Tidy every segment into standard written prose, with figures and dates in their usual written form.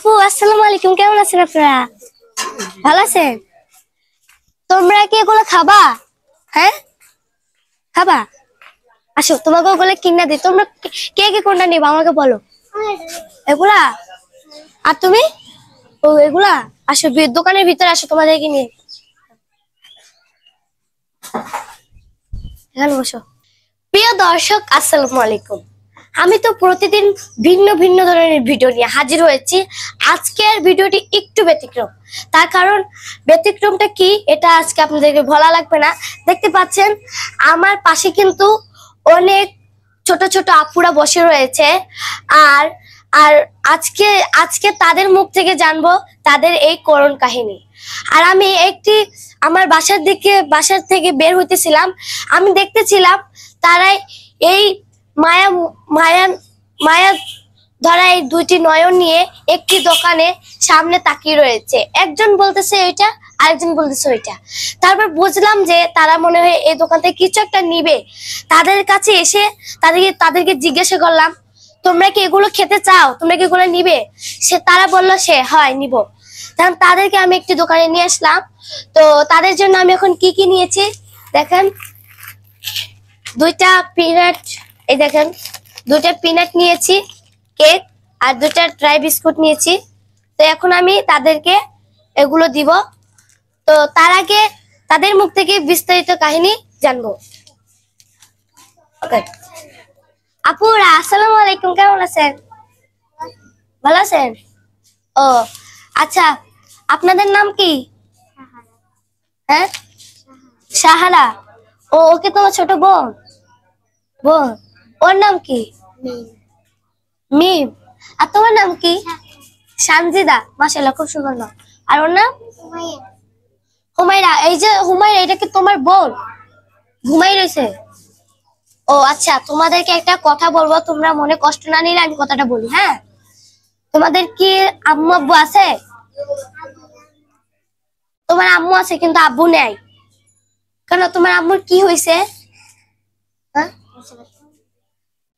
আপু আসসালামু আলাইকুম, কেমন আছেন আপনারা? ভালো আছেন? তোমরা কি এগুলো খাবা? হ্যাঁ খাবা? আসো তোমাকে ওগুলো কিনা দিই। তোমরা কে কে কোনটা নিবা আমাকে বলো। এগুলা? আর তুমি? ও এগুলা? আসো দোকানের ভিতরে আসো, তোমাদেরকে নিয়ে এখানে বসো। প্রিয় দর্শক আসসালামু আলাইকুম। আমি তো প্রতিদিন ভিন্ন ভিন্ন ধরনের ভিডিও নিয়ে হাজির হয়েছি। আজকের ভিডিওটি একটু ব্যতিক্রম। তার কারণ ব্যতিক্রমটা কি এটা আজকে আপনাদেরকে বলা লাগবে না। দেখতে পাচ্ছেন আমার পাশে কিন্তু অনেক ছোট ছোট আপুরা বসে রয়েছে। আর আর আজকে আজকে তাদের মুখ থেকে জানবো তাদের এই করুণ কাহিনী। আর আমি আমার বাসার থেকে বের হইতেছিলাম, আমি দেখতেছিলাম তারাই এই মায়া মায়া মায়া ধরা এই দুইটি নয়ন নিয়ে একটি দোকানে সামনে তাকিয়ে রয়েছে। একজন বলতেছে এটা, আরেকজন বলতেছে ওইটা। তারপর বুঝলাম যে তারা মনে হয় এই দোকান থেকে কিছু একটা নিবে। তাদের কাছে এসে তাদেরকে জিজ্ঞাসা করলাম, তোমরা কি এগুলো খেতে চাও, তোমরা কি এগুলো নিবে? তারা বললো হয় নিব। তখন তাদেরকে আমি একটি দোকানে নিয়ে আসলাম। তো তাদের জন্য আমি এখন কি কি নিয়েছি দেখেন। দুইটা পিনাট, এই দেখেন দুইটা পিনাট নিয়েছি, কেক আর দুইটা ড্রাই বিস্কুট নিয়েছি। তো এখন আমি তাদেরকে এগুলো দিব। তো তার আগে তাদের মুখ থেকে বিস্তারিত কাহিনী জানবো। ওকে আপুরা আসসালামু আলাইকুম, কেমন আছেন? ভালো আছেন? ও আচ্ছা, আপনাদের নাম কি? হ্যাঁ সাহারা। ও ওকে তোমার ছোট বোন? ওর নাম কি? মিম। আর তোমার নাম কি? সানজিদা। মাশাআল্লাহ, খুব সুন্দর নাম। আর ওর নাম? হুমায়রা। এই যে হুমায়রা, এটা কি তোমার বোন? ঘুমাই রয়েছে? ও আচ্ছা, তোমাদেরকে একটা কথা বলবো, তোমরা মনে কষ্ট না নিলে আমি কথাটা বলি। হ্যাঁ, তোমাদের কি আম্মু আব্বু আছে? তোমার আম্মু আছে কিন্তু আব্বু নেই কেন? তোমার আম্মুর কি হয়েছে? হ্যাঁ,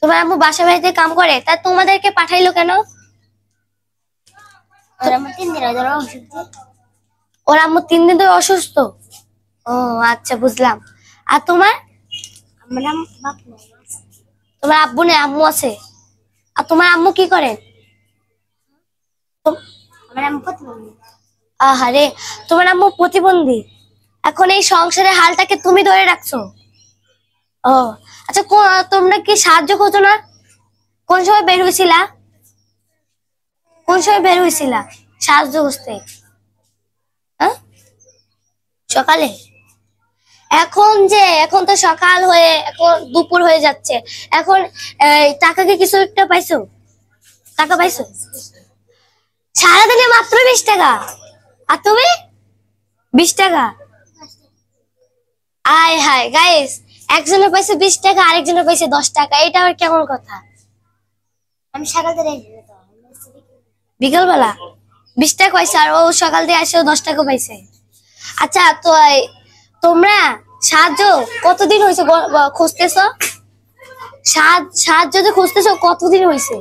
তোমার আম্মু বাসা বাড়িতে কাম করে, তা তোমাদেরকে পাঠাইলো কেন? ওর আম্মু 3 দিন ধরে অসুস্থ। ও আচ্ছা, বুঝলাম। আর তোমার আব্বু নেই, আম্মু আছে। আর তোমার আম্মু কি করে? আহারে, তোমার আম্মু প্রতিবন্ধী। এখন এই সংসারের হালটাকে তুমি ধরে রাখছো। ও আচ্ছা, তোমরা কি সাহায্য করছো না? কোন সময় বের হয়েছিলা? সাহায্য করতে? হ্যাঁ, সকালে? এখন তো সকাল হয়ে এখন দুপুর হয়ে যাচ্ছে। এখন টাকা কি কিছু একটা পাইছো? টাকা পাইছো? সারাদিনে মাত্র 20 টাকা? আর তুমি 20 টাকা? আয় হায় গাইস, একজনের পাইছে 20 টাকা, আরেকজনের পাইছে 10 টাকা। এটা আবার কেমন কথা? আমি সকাল থেকে বিকেল বেলা 20 টাকা পাইছে, আর ও সকাল দিয়ে আসে 10 টাকা পাইছে। আচ্ছা, তো তোমরা সাহায্য কতদিন হয়েছে খুঁজতেছ? সাহায্য যে খুঁজতেছ কতদিন হয়েছে?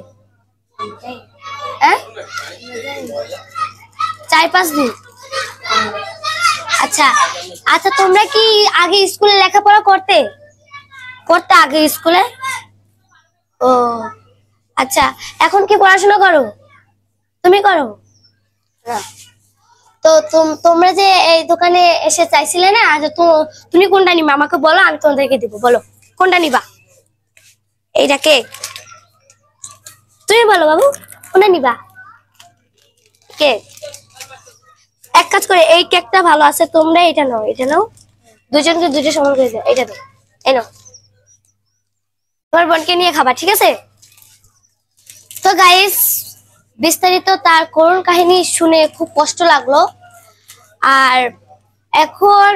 4-5 দিন। আচ্ছা আচ্ছা, তোমরা কি আগে স্কুলে লেখাপড়া করতে আগে স্কুলে? ও আচ্ছা, এখন কি পড়াশোনা করো? তুমি করো? তো তোমরা যে এই দোকানে এসে চাইছিলে না, তুমি কোনটা নিবা আমাকে বলো, আমি তোমাদেরকে দিব। বলো কোনটা নিবা। এইটা কেক? তুমি বলো বাবু, কোনটা নিবা? কেক? এক কাজ করে, এই কেকটা ভালো আছে, তোমরা এটা নাও। দুজনকে দুটো সমান করে দাও। এটা দাও, এই নাও। তোমার বোনকে নিয়ে খাবা, ঠিক আছে? তো গাইস, বিস্তারিত তার করুণ কাহিনী শুনে খুব কষ্ট লাগলো। আর এখন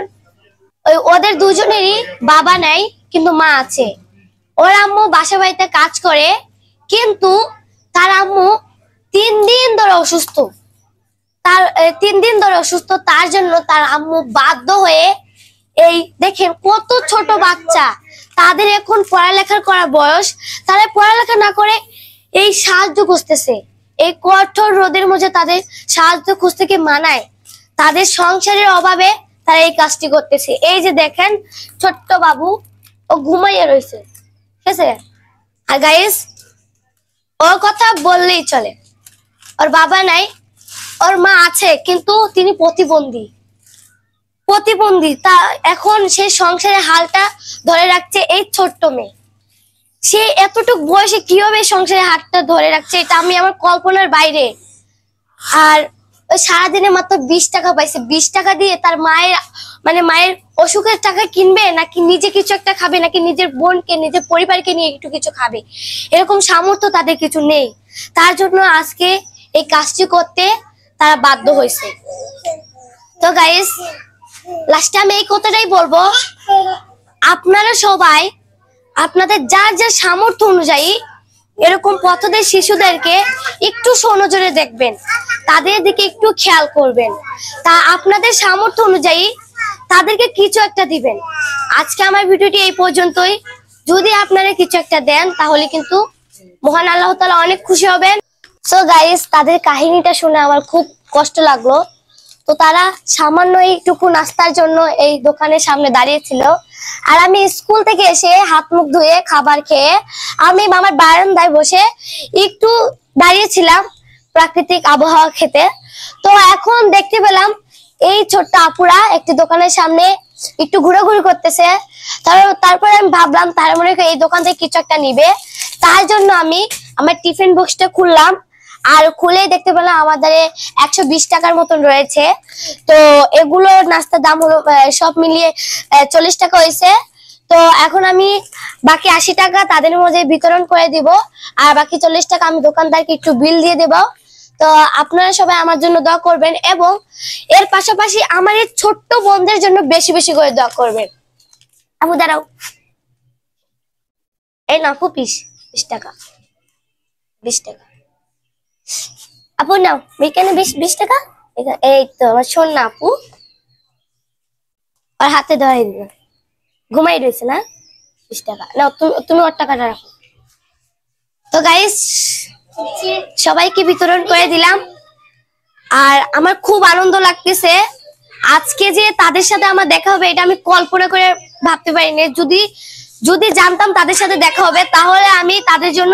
ওদের দুজনেরই বাবা নাই, কিন্তু মা আছে। ওর আম্মু বাসা বাড়িতে কাজ করে, কিন্তু তার আম্মু 3 দিন ধরে অসুস্থ। 3 দিন ধরে অসুস্থ, তার জন্য তার আম্মু বাধ্য হয়ে, এই দেখেন কত ছোট বাচ্চা, তাদের এখন পড়ালেখা করার বয়স, তারা পড়ালেখা না করে এই সাহায্য খুঁজতেছে। এই কঠোর রোদের মধ্যে তাদের সাহায্য খুঁজতে কি মানায়? তাদের সংসারের অভাবে তারা এই কাজটি করতেছে। এই যে দেখেন ছোট্ট বাবু, ও ঘুমাইয়া রয়েছে, ঠিক আছে? আর গাইস, ওর কথা বললেই চলে। ওর বাবা নাই, ওর মা আছে, কিন্তু তিনি প্রতিবন্ধী। তা এখন সেই সংসারের হালটা ধরে রাখছে এই ছোট্ট মেয়ে। সে এতটুকু বয়সে কিভাবে সংসারের হাতটা ধরে রাখছে, এটা আমি আমার কল্পনার বাইরে। আর ওই সারাদিনে মাত্র 20 টাকা পাইছে। 20 টাকা দিয়ে তার মায়ের অসুখের টাকা কিনবে, নাকি নিজে কিছু একটা খাবে, নাকি নিজের বোনকে, নিজের পরিবারকে নিয়ে একটু কিছু খাবে, এরকম সামর্থ্য তাদের কিছু নেই। তার জন্য আজকে এই কাজটি করতে তারা বাধ্য হয়েছে। তো গাইস, লাস্টে আমি এই কথাটাই বলবো, আপনারা সবাই আপনাদের যার যার সামর্থ্য অনুযায়ী এরকম পথদের শিশুদেরকে একটু সনজরে দেখবেন, তাদের দিকে একটু খেয়াল করবেন। তা আপনাদের সামর্থ্য অনুযায়ী তাদেরকে কিছু একটা দিবেন। আজকে আমার ভিডিওটি এই পর্যন্তই। যদি আপনারা কিছু একটা দেন তাহলে কিন্তু মহান আল্লাহ তাআলা অনেক খুশি হবেন। সো গাইস, তাদের কাহিনীটা শুনে আমার খুব কষ্ট লাগলো। তো তারা সামান্য এইটুকু নাস্তার জন্য এই দোকানের সামনে দাঁড়িয়েছিল। আর আমি স্কুল থেকে এসে হাত মুখ ধুয়ে খাবার খেয়ে আমি আমার বারান্দায় বসে একটু দাঁড়িয়েছিলাম প্রাকৃতিক আবহাওয়া খেতে। তো এখন দেখতে পেলাম এই ছোট্ট আপুরা একটি দোকানের সামনে একটু ঘোরাঘুরি করতেছে। তারপরে আমি ভাবলাম তারা মনে হয় এই দোকান থেকে কিছু একটা নিবে। তার জন্য আমি আমার টিফিন বক্সটা খুললাম, আর খুলে দেখতে পেলাম আমাদের 120 টাকার মতন রয়েছে। তো এগুলো নাস্তার দাম হলো সব মিলিয়ে 40 টাকা হয়েছে। তো এখন আমি বাকি 80 টাকা তাদের মধ্যে বিতরণ করে দিব, আর বাকি 40 টাকা আমি দোকানদারকে একটু বিল দিয়ে দেব। তো আপনারা সবাই আমার জন্য দোয়া করবেন, এবং এর পাশাপাশি আমার এই ছোট্ট বোনদের জন্য বেশি বেশি করে দোয়া করবেন। আপু দাঁড়াও, এই না আপু 20 টাকা, 20 টাকা আপু নাও, এখানে 20 টাকা। এই তো আমার শোন না আপু, আর হাতে ধরে দিল, ঘুমাই রয়েছে না? 20 টাকা নাও, তুমি ওর টাকাটা রাখো। তো গাইস, সবাইকে বিতরণ করে দিলাম। আর আমার খুব আনন্দ লাগতেছে আজকে যে তাদের সাথে আমার দেখা হবে, এটা আমি কল্পনা করে ভাবতে পারিনি। যদি জানতাম তাদের সাথে দেখা হবে, তাহলে আমি তাদের জন্য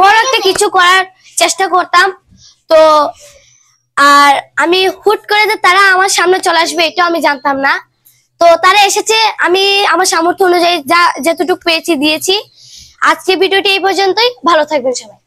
বড় একটা কিছু করার চেষ্টা করতাম। তো আর আমি হুট করে যে তারা আমার সামনে চলে আসবে, এটা আমি জানতাম না। তো তারা এসেছে, আমি আমার সামর্থ্য অনুযায়ী যতটুকু পেয়েছি দিয়েছি। আজকে ভিডিওটি এই পর্যন্তই। ভালো থাকবেন সবাই।